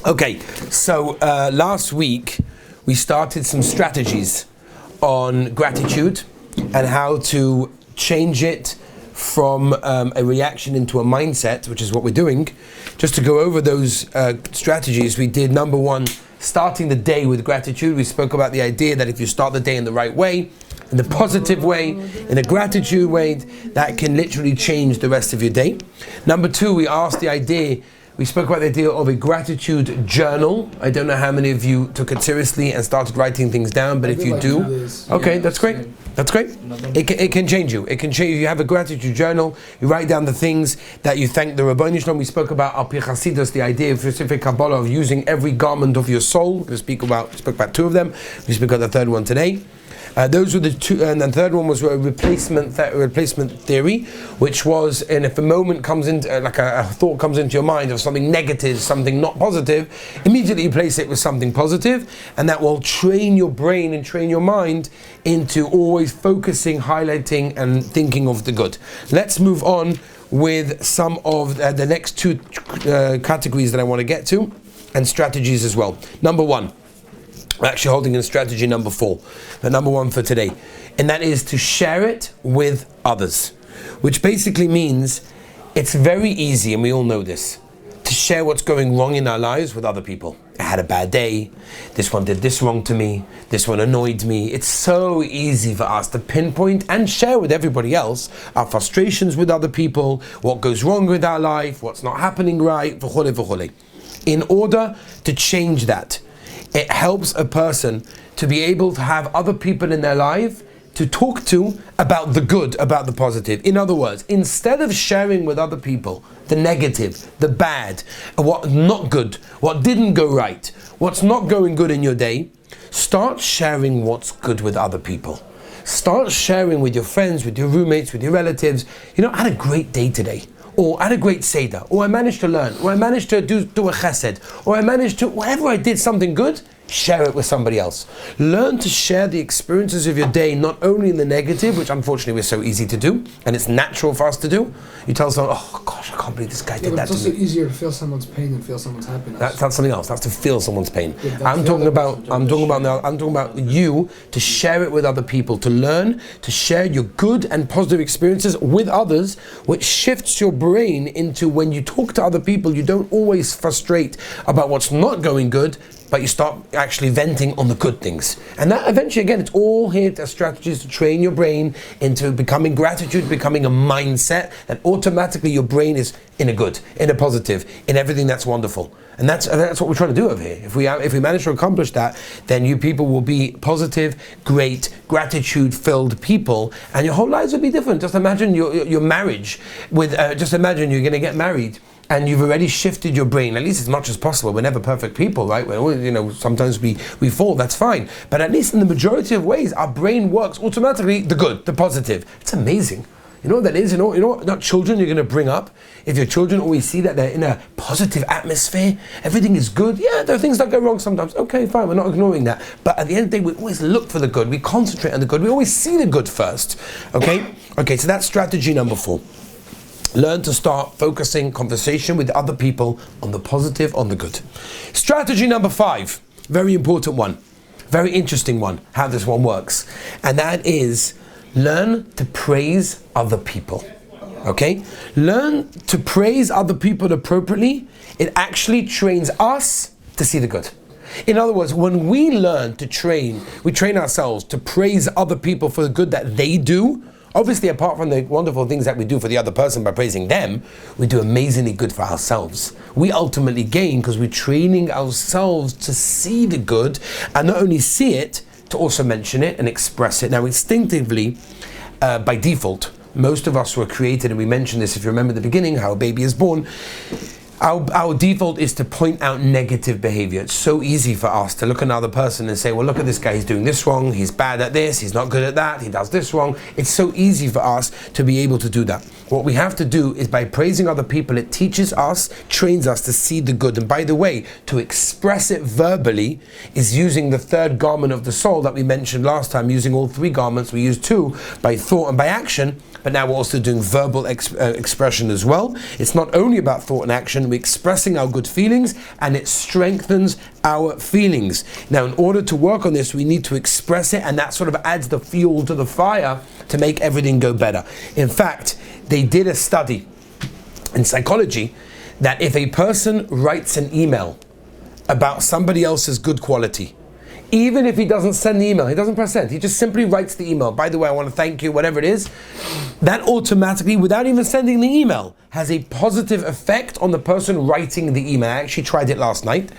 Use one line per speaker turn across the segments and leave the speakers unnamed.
Okay, so last week we started some strategies on gratitude and how to change it from a reaction into a mindset, which is what we're doing. Just to go over those strategies, we did number one, starting the day with gratitude. We spoke about the idea that if you start the day in the right way, in the positive way, in a gratitude way, that can literally change the rest of your day. Number two, we spoke about the idea of a gratitude journal. I don't know how many of you took it seriously and started writing things down, but if you do, okay, that's great. That's great. It can change you. It can change you. You have a gratitude journal. You write down the things that you thank the Rabbeinu Shalom. We spoke about Al Pi Chasidus, the idea of specific Kabbalah of using every garment of your soul. We spoke about two of them. We spoke about the third one today. Those were the two, and the third one was a replacement theory, which was, and if a moment comes into, like a thought comes into your mind of something negative, something not positive, immediately replace it with something positive, and that will train your brain and train your mind into always focusing, highlighting, and thinking of the good. Let's move on with some of the next two categories that I want to get to, and strategies as well. Number one. We're actually holding in strategy number 4, the number 1 for today, and that is to share it with others, which basically means it's very easy, and we all know this, to share what's going wrong in our lives with other people. I had a bad day, this one did this wrong to me, this one annoyed me. It's so easy for us to pinpoint and share with everybody else our frustrations with other people, what goes wrong with our life, what's not happening right, in order to change that. It helps a person to be able to have other people in their life to talk to about the good, about the positive. In other words, instead of sharing with other people the negative, the bad, what not good, what didn't go right, what's not going good in your day, start sharing what's good with other people. Start sharing with your friends, with your roommates, with your relatives. You know, I had a great day today. Or I had a great Seder, or I managed to learn, or I managed to do a chesed, or I managed to, whatever I did something good, share it with somebody else. Learn to share the experiences of your day, not only in the negative, which unfortunately we're so easy to do, and it's natural for us to do. You tell someone, oh gosh, I can't believe this guy did that to me.
It's also easier to feel someone's pain than feel someone's happiness.
That's something else. That's to feel someone's pain. I'm talking about you to share it with other people, to learn to share your good and positive experiences with others, which shifts your brain into when you talk to other people, you don't always frustrate about what's not going good, but you start actually venting on the good things. And that eventually, again, it's all here as strategies to train your brain into becoming gratitude, becoming a mindset that automatically your brain is in a good, in a positive, in everything that's wonderful. And that's what we're trying to do over here. If we manage to accomplish that, then you people will be positive, great, gratitude-filled people, and your whole lives will be different. Just imagine your marriage with, just imagine you're going to get married, and you've already shifted your brain, at least as much as possible. We're never perfect people, right? Sometimes we fall, that's fine. But at least in the majority of ways, our brain works automatically the good, the positive. It's amazing. You know what that is? You know not children you're going to bring up. If your children always see that they're in a positive atmosphere, everything is good. Yeah, there are things that go wrong sometimes. Okay, fine, we're not ignoring that. But at the end of the day, we always look for the good. We concentrate on the good. We always see the good first. Okay, so that's strategy number 4. Learn to start focusing conversation with other people on the positive, on the good. Strategy number 5, very important one, very interesting one, how this one works. And that is, learn to praise other people. Okay? Learn to praise other people appropriately. It actually trains us to see the good. In other words, when we learn to we train ourselves to praise other people for the good that they do. Obviously, apart from the wonderful things that we do for the other person by praising them, we do amazingly good for ourselves. We ultimately gain because we're training ourselves to see the good, and not only see it, to also mention it and express it. Now, instinctively, by default, most of us were created, and we mentioned this if you remember the beginning, how a baby is born. Our default is to point out negative behavior. It's so easy for us to look at another person and say, well, look at this guy, he's doing this wrong, he's bad at this, he's not good at that, he does this wrong. It's so easy for us to be able to do that. What we have to do is by praising other people, it teaches us, trains us to see the good. And by the way, to express it verbally is using the third garment of the soul that we mentioned last time, using all 3 garments. We use 2 by thought and by action. but now we're also doing verbal expression as well. It's not only about thought and action, we're expressing our good feelings, and it strengthens our feelings. Now, in order to work on this, we need to express it, and that sort of adds the fuel to the fire to make everything go better. In fact, they did a study in psychology that if a person writes an email about somebody else's good quality, even if he doesn't send the email, he doesn't press send, he just simply writes the email, by the way, I want to thank you, whatever it is, that automatically, without even sending the email, has a positive effect on the person writing the email. I actually tried it last night.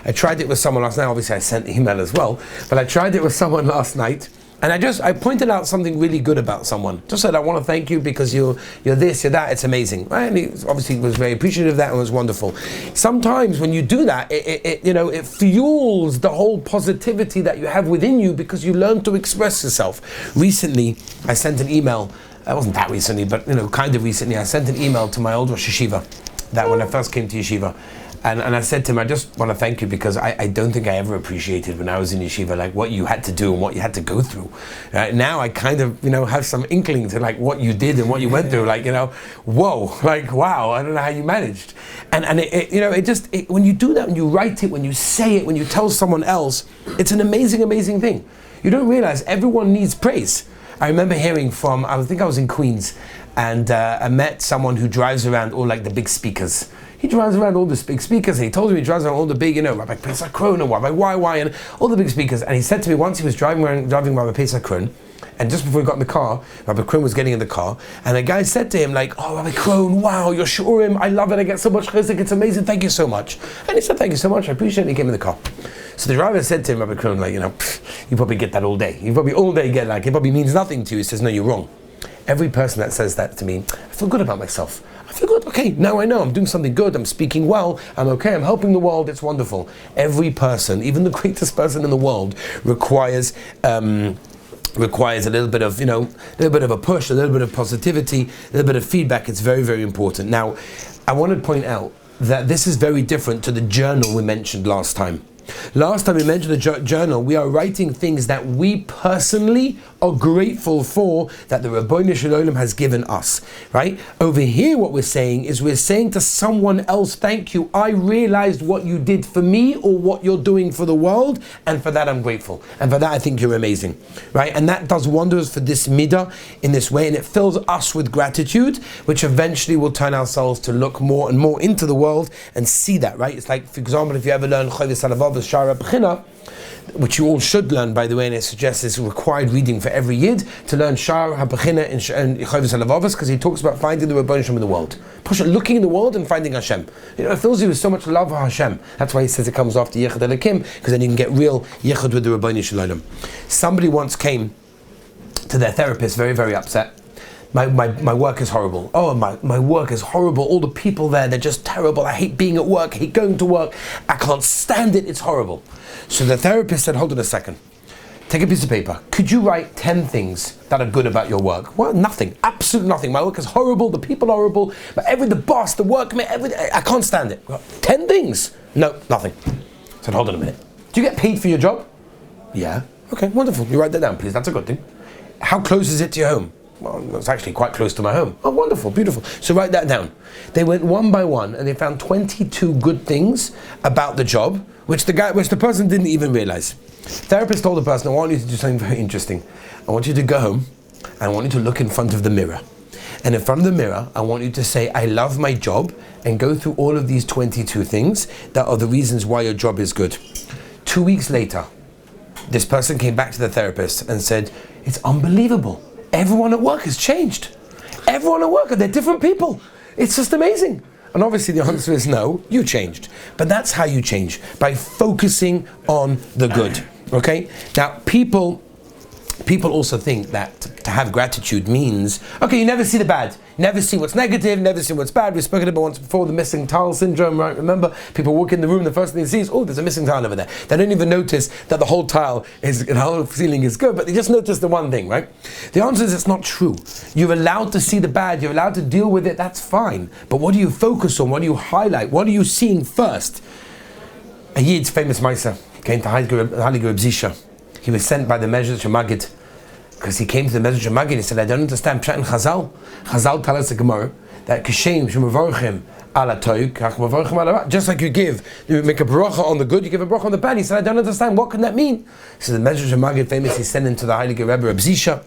I tried it with someone last night. Obviously I sent the email as well, but I tried it with someone last night, and I pointed out something really good about someone. Just said, I want to thank you because you're this, you're that, it's amazing. Right? And he obviously was very appreciative of that and was wonderful. Sometimes when you do that, it fuels the whole positivity that you have within you because you learn to express yourself. Recently, I sent an email, it wasn't that recently, but kind of recently, I sent an email to my old Rosh Yeshiva, that when I first came to Yeshiva. And I said to him, I just want to thank you because I don't think I ever appreciated when I was in yeshiva, like what you had to do and what you had to go through. Now I kind of, have some inkling to like what you did and what you went through, like, whoa, like, wow, I don't know how you managed. And when you do that, when you write it, when you say it, when you tell someone else, it's an amazing, amazing thing. You don't realize everyone needs praise. I remember hearing from, I think I was in Queens, and I met someone who drives around all like the big speakers. He drives around all the big speakers, and he told me he drives around all the big, Rabbi Pesach Krohn and Rabbi YY and all the big speakers. And he said to me once he was driving Rabbi Pesach Krohn, and just before he got in the car, Rabbi Krohn was getting in the car, and a guy said to him like, oh, Rabbi Krohn, wow, you're shurim, I love it, I get so much chesed, it's amazing, thank you so much. And he said, thank you so much, I appreciate it, and he came in the car. So the driver said to him, Rabbi Krohn, like, you probably get that all day. You probably all day get like, it probably means nothing to you. He says, no, you're wrong. Every person that says that to me, I feel good about myself. I feel good, okay, now I know I'm doing something good, I'm speaking well, I'm okay, I'm helping the world, it's wonderful. Every person, even the greatest person in the world, requires a little bit of, a push, a little bit of positivity, a little bit of feedback. It's very, very important. Now, I want to point out that this is very different to the journal we mentioned last time. Last time we mentioned the journal, we are writing things that we personally are grateful for that the Ribbono Shel Olam has given us, right? Over here what we're saying is we're saying to someone else, thank you, I realized what you did for me or what you're doing for the world, and for that I'm grateful. And for that I think you're amazing, right? And that does wonders for this midah in this way, and it fills us with gratitude, which eventually will turn ourselves to look more and more into the world and see that, right? It's like, for example, if you ever learn Chovis Halavavos Shara B'china, which you all should learn, by the way, and it suggests it's required reading for every yid to learn Shar HaBechina and Chovis Halavavos, because he talks about finding the Ribbono Shel Olam in the world. Looking in the world and finding Hashem. It fills you with so much love for Hashem. That's why he says it comes after Yichud Elokim, because then you can get real Yichud with the Ribbono Shel Olam. Somebody once came to their therapist very, very upset. My work is horrible. Oh, my work is horrible. All the people there, they're just terrible. I hate being at work. I hate going to work. I can't stand it. It's horrible. So the therapist said, hold on a second. Take a piece of paper. Could you write 10 things that are good about your work? Well, nothing. Absolutely nothing. My work is horrible. The people are horrible. But the boss, the workmate, I can't stand it. 10 things? No, nothing. I said, hold on a minute. Do you get paid for your job? Yeah. Okay, wonderful. You write that down, please. That's a good thing. How close is it to your home? Well, it's actually quite close to my home. Oh, wonderful, beautiful. So write that down. They went one by one and they found 22 good things about the job, which the person didn't even realize. Therapist told the person, I want you to do something very interesting. I want you to go home and I want you to look in front of the mirror. And in front of the mirror, I want you to say, I love my job, and go through all of these 22 things that are the reasons why your job is good. 2 weeks later, this person came back to the therapist and said, it's unbelievable. Everyone at work has changed. Everyone at work, they're different people. It's just amazing. And obviously the answer is no, you changed. But that's how you change, by focusing on the good. Okay? Now, people also think that to have gratitude means, okay, you never see the bad, never see what's negative, never see what's bad. We've spoken about once before, the missing tile syndrome, right? Remember, people walk in the room, the first thing they see is, oh, there's a missing tile over there. They don't even notice that the whole the whole ceiling is good, but they just notice the one thing, right? The answer is it's not true. You're allowed to see the bad, you're allowed to deal with it, that's fine. But what do you focus on? What do you highlight? What are you seeing first? A Yid's famous Maisa came to Heilige Reb Zisha. He was sent by the Mezritch Maggid, Because he came to the Medrash Maggid and he said, I don't understand Pshat in Chazal. Chazal tell us the Gemara that Kashem Shemavorchim ala toik, just like you make a bracha on the good, you give a bracha on the bad. He said, I don't understand, what can that mean? So the Medrash Maggid famously sent him to the Heilige Rebbe Reb Zisha,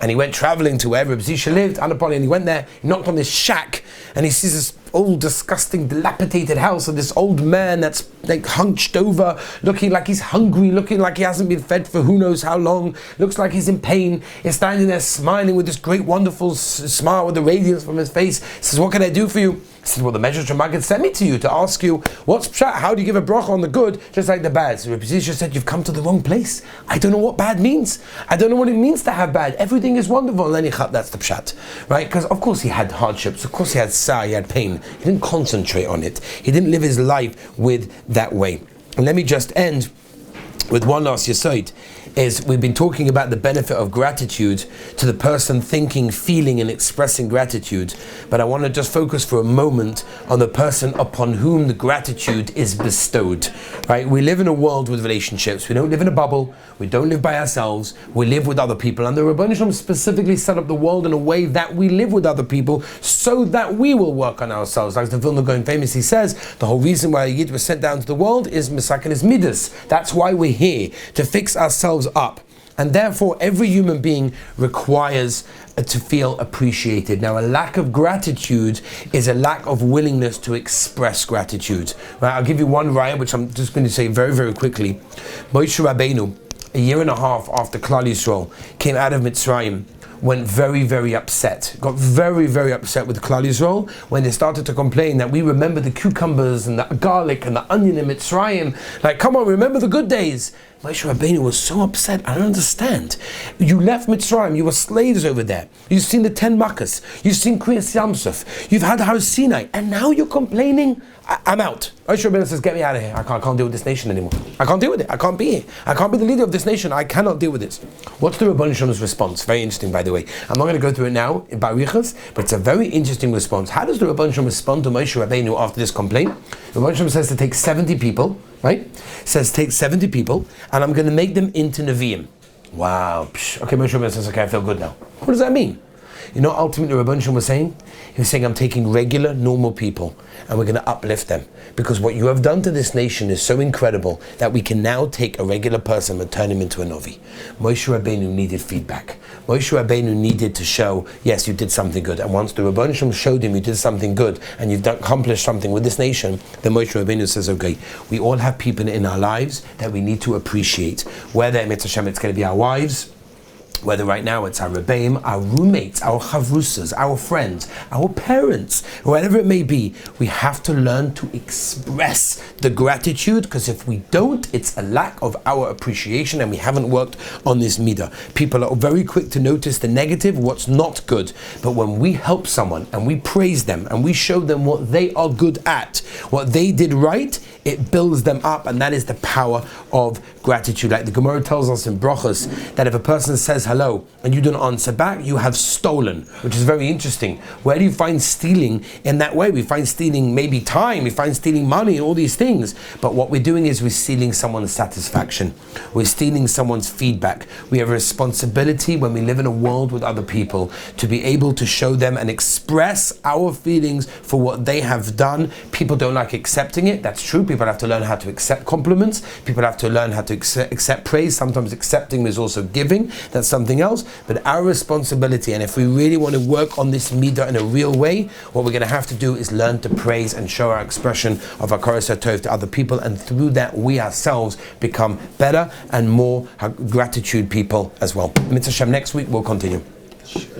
and he went traveling to where Reb Zisha lived, and he went there, he knocked on this shack, and he sees this old, disgusting, dilapidated house of this old man that's like hunched over, looking like he's hungry, looking like he hasn't been fed for who knows how long, looks like he's in pain. He's standing there smiling with this great, wonderful smile with the radiance from his face. He says, what can I do for you? He says, well, the Medrash Maggid sent me to you to ask you, what's pshat? How do you give a bracha on the good, just like the bad? So Reb Zisha said, you've come to the wrong place. I don't know what bad means. I don't know what it means to have bad. Everything is wonderful. And then that's the pshat, right? Because of course he had hardships. Of course he had he had pain. He didn't concentrate on it. He didn't live his life with that way. And let me just end with one last yesod. Is we've been talking about the benefit of gratitude to the person thinking, feeling and expressing gratitude, but I want to just focus for a moment on the person upon whom the gratitude is bestowed, right? We live in a world with relationships. We don't live in a bubble. We don't live by ourselves. We live with other people, and the Rebbeinu Shalom specifically set up the world in a way that we live with other people so that we will work on ourselves. Like the Vilna Gaon famously says, the whole reason why a Yid was sent down to the world is Misakin is Midas. That's why we're here, to fix ourselves up. And therefore every human being requires to feel appreciated. Now a lack of gratitude is a lack of willingness to express gratitude. Right? I'll give you one raya which I'm just going to say very, very quickly. Moshe Rabbeinu, a year and a half after Klal Yisrael came out of Mitzrayim, went very, very upset. Got very, very upset with Klal Yisrael when they started to complain that we remember the cucumbers and the garlic and the onion in Mitzrayim. Like, come on, remember the good days. Moshe Rabbeinu was so upset. I don't understand. You left Mitzrayim. You were slaves over there. You've seen the 10 Makkahs. You've seen Kriyas Yamsuf. You've had Har Sinai. And now you're complaining? I'm out. Moshe Rabbeinu says, get me out of here. I can't deal with this nation anymore. I can't deal with it. I can't be here. I can't be the leader of this nation. I cannot deal with this. What's the Rebbeinu Shalom's response? Very interesting, by the way. I'm not going to go through it now in Barichas, but it's a very interesting response. How does the Rebbeinu Shalom respond to Moshe Rabbeinu after this complaint? The Rebbeinu Shalom says to take 70 people, right? Says take 70 people, and I'm going to make them into Nevi'im. Wow. Psh. Okay, Moshe Rabbeinu says, okay, I feel good now. What does that mean? You know, ultimately, Rebbeinu Shalom was saying? He was saying, I'm taking regular, normal people, and we're going to uplift them. Because what you have done to this nation is so incredible that we can now take a regular person and turn him into a Novi. Moshe Rabbeinu needed feedback. Moshe Rabbeinu needed to show, yes, you did something good. And once the Rebbeinu Shalom showed him you did something good, and you've accomplished something with this nation, then Moshe Rabbeinu says, okay, we all have people in our lives that we need to appreciate. Whether it's going to be our wives, whether right now it's our rebbeim, our roommates, our chavrusas, our friends, our parents, whatever it may be, we have to learn to express the gratitude, because if we don't, it's a lack of our appreciation and we haven't worked on this midah. People are very quick to notice the negative, what's not good, but when we help someone and we praise them and we show them what they are good at, what they did right, it builds them up, and that is the power of gratitude. Like the Gemara tells us in Brachos, that if a person says hello and you don't answer back, you have stolen, which is very interesting. Where do you find stealing in that way? We find stealing maybe time, we find stealing money and all these things, but what we're doing is we're stealing someone's satisfaction. We're stealing someone's feedback. We have a responsibility when we live in a world with other people to be able to show them and express our feelings for what they have done. People don't like accepting it, that's true. People have to learn how to accept compliments. People have to learn how to accept praise. Sometimes accepting is also giving. That's something else. But our responsibility, and if we really want to work on this midah in a real way, what we're going to have to do is learn to praise and show our expression of our Hakaras HaTov to other people, and through that we ourselves become better and more gratitude people as well. Mitzvah Hashem, next week we'll continue.